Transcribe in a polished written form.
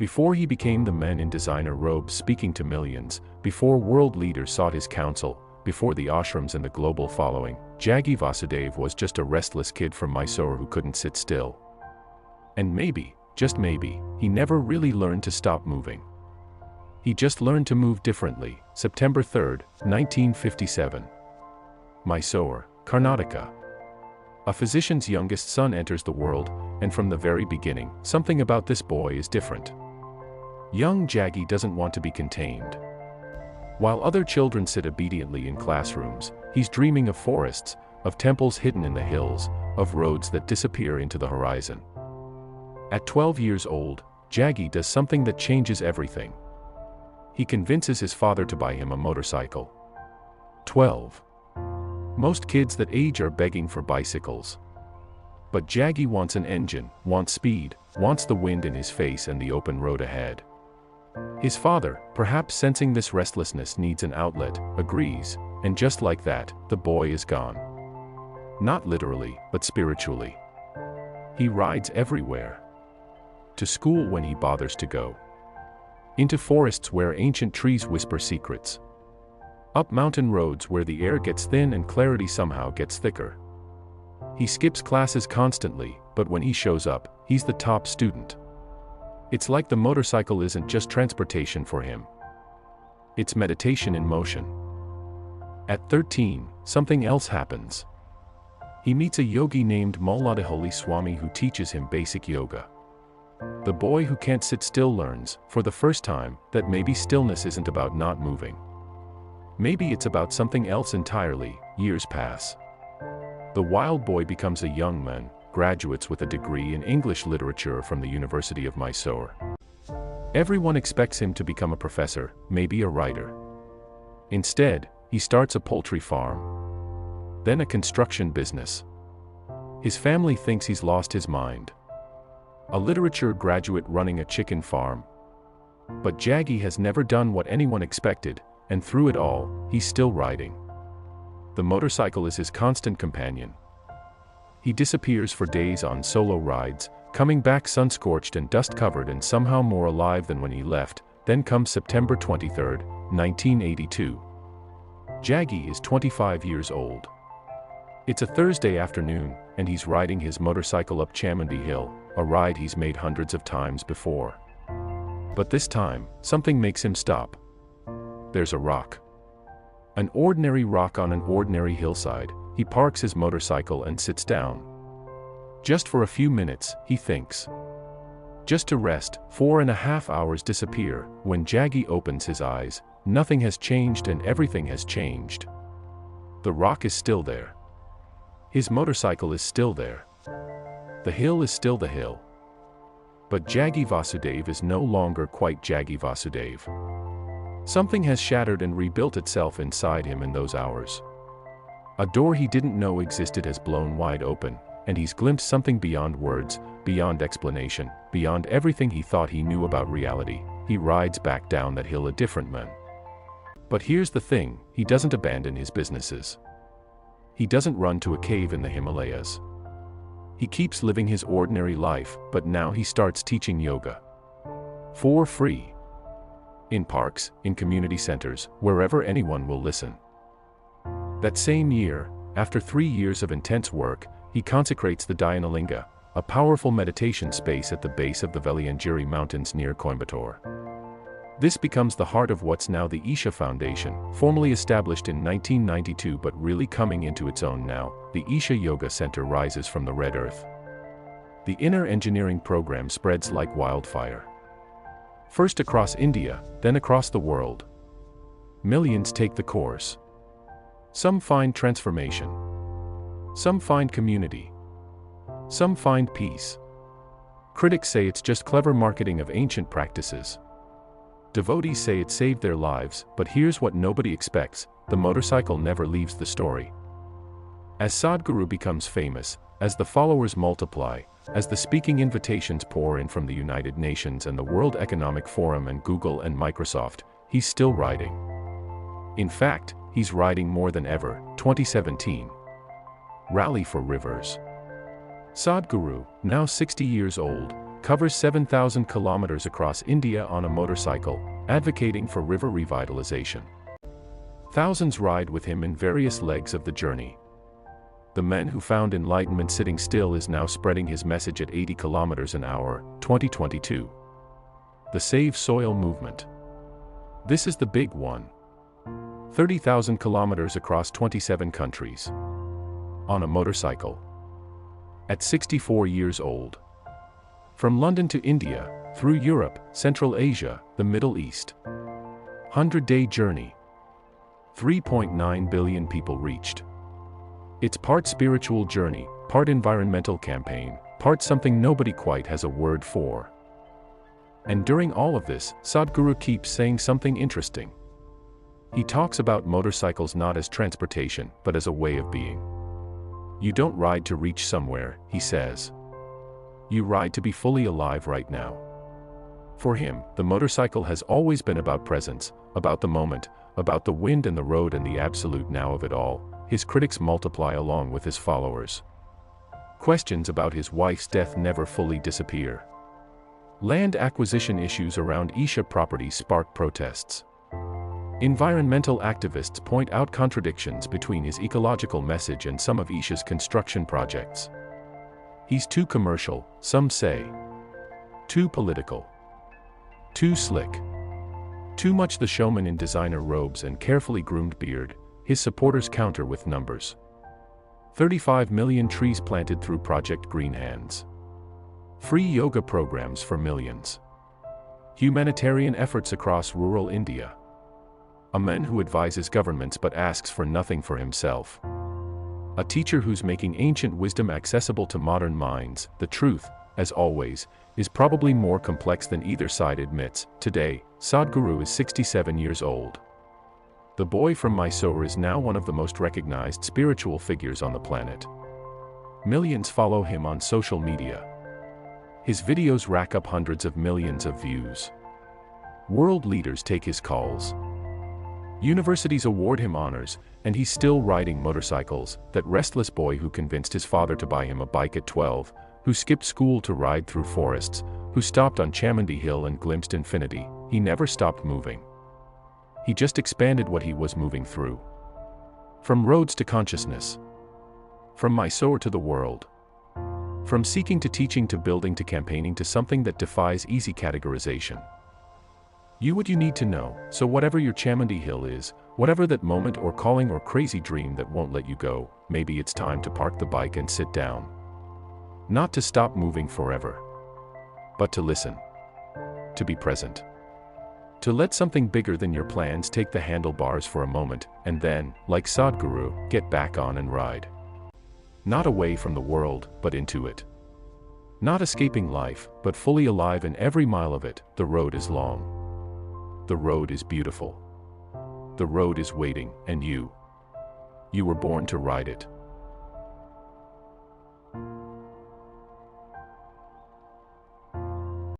Before he became the man in designer robes speaking to millions, before world leaders sought his counsel, before the ashrams and the global following, Jaggi Vasudeva was just a restless kid from Mysore who couldn't sit still. And maybe, just maybe, he never really learned to stop moving. He just learned to move differently. September 3, 1957. Mysore, Karnataka. A physician's youngest son enters the world, and from the very beginning, something about this boy is different. Young Jaggi doesn't want to be contained. While other children sit obediently in classrooms, he's dreaming of forests, of temples hidden in the hills, of roads that disappear into the horizon. At 12 years old, Jaggi does something that changes everything. He convinces his father to buy him a motorcycle. 12. Most kids that age are begging for bicycles. But Jaggi wants an engine, wants speed, wants the wind in his face and the open road ahead. His father, perhaps sensing this restlessness needs an outlet, agrees, and just like that, the boy is gone. Not literally, but spiritually. He rides everywhere. To school when he bothers to go. Into forests where ancient trees whisper secrets. Up mountain roads where the air gets thin and clarity somehow gets thicker. He skips classes constantly, but when he shows up, he's the top student. It's like the motorcycle isn't just transportation for him. It's meditation in motion. At 13, something else happens. He meets a yogi named Mulladiholi Swami who teaches him basic yoga. The boy who can't sit still learns, for the first time, that maybe stillness isn't about not moving. Maybe it's about something else entirely. Years pass. The wild boy becomes a young man, graduates with a degree in English literature from the University of Mysore. Everyone expects him to become a professor, maybe a writer. Instead, he starts a poultry farm. Then a construction business. His family thinks he's lost his mind. A literature graduate running a chicken farm. But Jaggi has never done what anyone expected, and through it all, he's still riding. The motorcycle is his constant companion. He disappears for days on solo rides, coming back sun-scorched and dust-covered and somehow more alive than when he left. Then comes September 23, 1982. Jaggi is 25 years old. It's a Thursday afternoon, and he's riding his motorcycle up Chamundi Hill, a ride he's made hundreds of times before. But this time, something makes him stop. There's a rock. An ordinary rock on an ordinary hillside. He parks his motorcycle and sits down. Just for a few minutes, he thinks. Just to rest. 4.5 hours disappear. When Jaggi opens his eyes, nothing has changed and everything has changed. The rock is still there. His motorcycle is still there. The hill is still the hill. But Jaggi Vasudeva is no longer quite Jaggi Vasudeva. Something has shattered and rebuilt itself inside him in those hours. A door he didn't know existed has blown wide open, and he's glimpsed something beyond words, beyond explanation, beyond everything he thought he knew about reality. He rides back down that hill a different man. But here's the thing, he doesn't abandon his businesses. He doesn't run to a cave in the Himalayas. He keeps living his ordinary life, but now he starts teaching yoga. For free. In parks, in community centers, wherever anyone will listen. That same year, after 3 years of intense work, he consecrates the Dhyanalinga, a powerful meditation space at the base of the Veliangiri Mountains near Coimbatore. This becomes the heart of what's now the Isha Foundation, formally established in 1992 but really coming into its own now. The Isha Yoga Center rises from the red earth. The inner engineering program spreads like wildfire. First across India, then across the world. Millions take the course. Some find transformation. Some find community. Some find peace. Critics say it's just clever marketing of ancient practices. Devotees say it saved their lives, but here's what nobody expects: the motorcycle never leaves the story. As SADHGURU becomes famous, as the followers multiply, as the speaking invitations pour in from the United Nations and the World Economic Forum and Google and Microsoft, he's still riding. In fact, he's riding more than ever. 2017. Rally for Rivers. SADHGURU, now 60 years old, covers 7,000 kilometers across India on a motorcycle, advocating for river revitalization. Thousands ride with him in various legs of the journey. The man who found enlightenment sitting still is now spreading his message at 80 kilometers an hour, 2022. The Save Soil movement. This is the big one. 30,000 kilometers across 27 countries. On a motorcycle. At 64 years old. From London to India, through Europe, Central Asia, the Middle East. 100-day journey. 3.9 billion people reached. It's part spiritual journey, part environmental campaign, part something nobody quite has a word for. And during all of this, Sadhguru keeps saying something interesting. He talks about motorcycles not as transportation, but as a way of being. You don't ride to reach somewhere, he says. You ride to be fully alive right now. For him, the motorcycle has always been about presence, about the moment, about the wind and the road and the absolute now of it all. His critics multiply along with his followers. Questions about his wife's death never fully disappear. Land acquisition issues around Isha property spark protests. Environmental activists point out contradictions between his ecological message and some of Isha's construction projects. He's too commercial, some say. Too political. Too slick. Too much the showman in designer robes and carefully groomed beard. His supporters counter with numbers. 35 million trees planted through Project Green Hands. Free yoga programs for millions. Humanitarian efforts across rural India. A man who advises governments but asks for nothing for himself. A teacher who's making ancient wisdom accessible to modern minds. The truth, as always, is probably more complex than either side admits. Today, Sadhguru is 67 years old. The boy from Mysore is now one of the most recognized spiritual figures on the planet. Millions follow him on social media. His videos rack up hundreds of millions of views. World leaders take his calls. Universities award him honors, and he's still riding motorcycles. That restless boy who convinced his father to buy him a bike at 12, who skipped school to ride through forests, who stopped on Chamundi Hill and glimpsed infinity, he never stopped moving. He just expanded what he was moving through. From roads to consciousness. From Mysore to the world. From seeking to teaching to building to campaigning to something that defies easy categorization. What you need to know, so whatever your Chamundi Hill is, whatever that moment or calling or crazy dream that won't let you go, maybe it's time to park the bike and sit down. Not to stop moving forever. But to listen. To be present. To let something bigger than your plans take the handlebars for a moment, and then, like Sadhguru, get back on and ride. Not away from the world, but into it. Not escaping life, but fully alive in every mile of it. The road is long. The road is beautiful. The road is waiting, and you were born to ride it.